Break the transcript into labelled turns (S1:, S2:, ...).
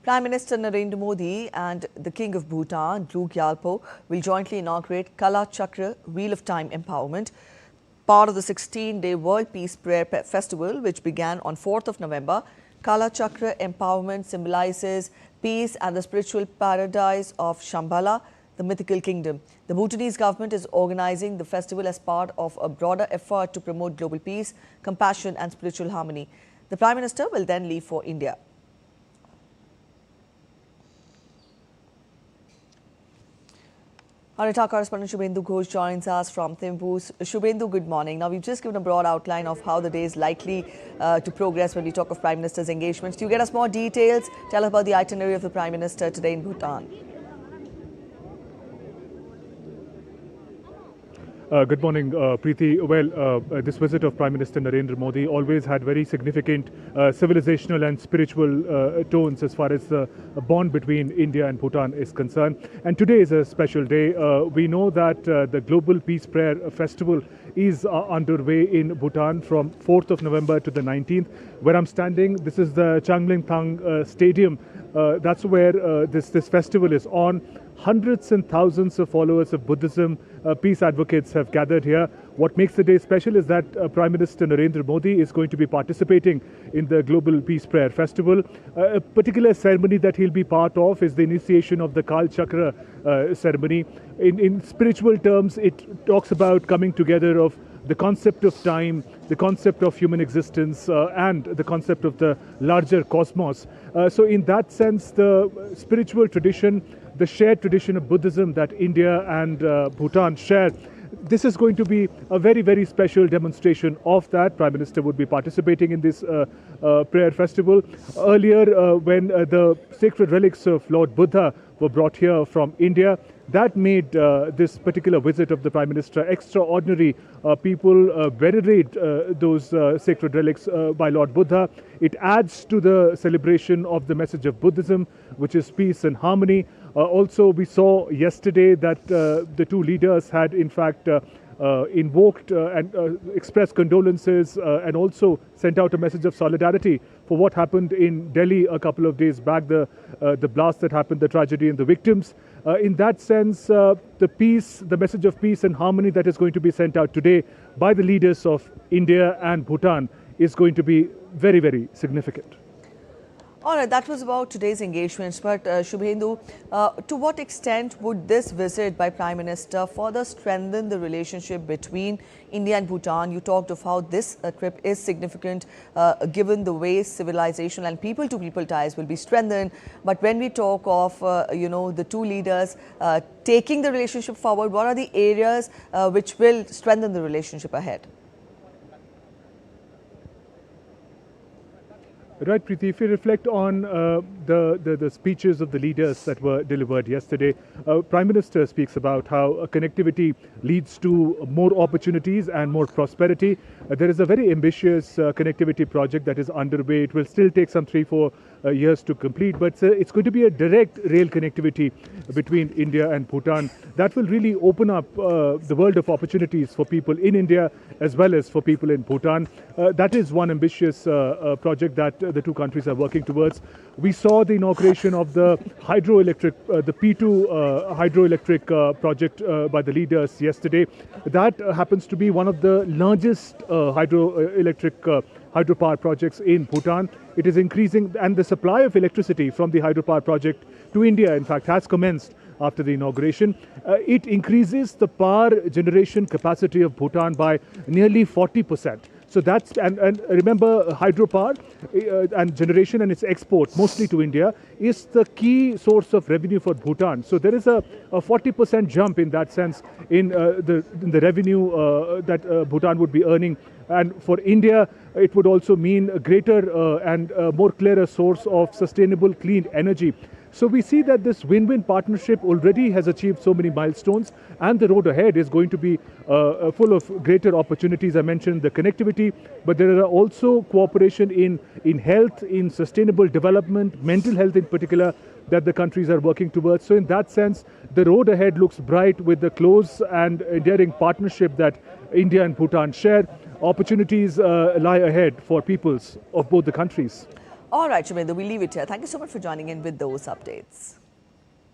S1: Prime Minister Narendra Modi and the King of Bhutan, Gyalpo, will jointly inaugurate Kalachakra Wheel of Time Empowerment, part of the 16-day World Peace Prayer Festival, which began on 4th of November. Kalachakra empowerment symbolizes peace and the spiritual paradise of Shambhala, the mythical kingdom. The Bhutanese government is organizing the festival as part of a broader effort to promote global peace, compassion and spiritual harmony. The Prime Minister will then leave for India. Our correspondent Shubhendu Ghosh joins us from Thimpu. Shubhendu, good morning. Now, we've just given a broad outline of how the day is likely to progress when we talk of Prime Minister's engagements. Do you get us more details? Tell us about the itinerary of the Prime Minister today in Bhutan.
S2: Good morning, Preeti. Well, this visit of Prime Minister Narendra Modi always had very significant civilizational and spiritual tones as far as the bond between India and Bhutan is concerned. And today is a special day. We know that the Global Peace Prayer Festival is underway in Bhutan from 4th of November to the 19th. Where I'm standing, this is the Changlingthang Stadium. That's where this festival is on. Hundreds and thousands of followers of Buddhism, peace advocates have gathered here. What makes the day special is that Prime Minister Narendra Modi is going to be participating in the Global Peace Prayer Festival. A particular ceremony that he'll be part of is the initiation of the Kalachakra ceremony. In spiritual terms, it talks about coming together of the concept of time, the concept of human existence, and the concept of the larger cosmos. So in that sense, the spiritual tradition, the shared tradition of Buddhism that India and Bhutan share, this is going to be a very, very special demonstration of that. Prime Minister would be participating in this prayer festival. Earlier, when the sacred relics of Lord Buddha were brought here from India, that made this particular visit of the Prime Minister extraordinary. People venerate those sacred relics by Lord Buddha. It adds to the celebration of the message of Buddhism, which is peace and harmony. Also, we saw yesterday that the two leaders had in fact invoked and expressed condolences and also sent out a message of solidarity for what happened in Delhi a couple of days back, the blast that happened, the tragedy and the victims. In that sense, the peace, the message of peace and harmony that is going to be sent out today by the leaders of India and Bhutan is going to be very, very significant.
S1: All right, that was about today's engagements. But Shubhendu, to what extent would this visit by Prime Minister further strengthen the relationship between India and Bhutan? You talked of how this trip is significant given the way civilization and people-to-people ties will be strengthened. But when we talk of, the two leaders taking the relationship forward, what are the areas which will strengthen the relationship ahead?
S2: Right, Preeti, if you reflect on the speeches of the leaders that were delivered yesterday, Prime Minister speaks about how connectivity leads to more opportunities and more prosperity. There is a very ambitious connectivity project that is underway. It will still take some 3-4 years to complete, but it's going to be a direct rail connectivity between India and Bhutan. That will really open up the world of opportunities for people in India as well as for people in Bhutan. That is one ambitious project that the two countries are working towards. We saw the inauguration of the hydroelectric, the P2 hydroelectric project by the leaders yesterday. That happens to be one of the largest hydropower projects in Bhutan. It is increasing, and the supply of electricity from the hydropower project to India, in fact, has commenced after the inauguration. It increases the power generation capacity of Bhutan by nearly 40%. So that's, and remember, hydropower and generation and its export, mostly to India, is the key source of revenue for Bhutan. So there is a 40% jump in that sense in the revenue that Bhutan would be earning. And for India, it would also mean a greater and more clearer source of sustainable, clean energy. So we see that this win-win partnership already has achieved so many milestones, and the road ahead is going to be full of greater opportunities. I mentioned the connectivity, but there are also cooperation in health, in sustainable development, mental health in particular, that the countries are working towards. So in that sense, the road ahead looks bright with the close and enduring partnership that India and Bhutan share. Opportunities lie ahead for peoples of both the countries.
S1: All right, Shamendra, we leave it here. Thank you so much for joining in with those updates.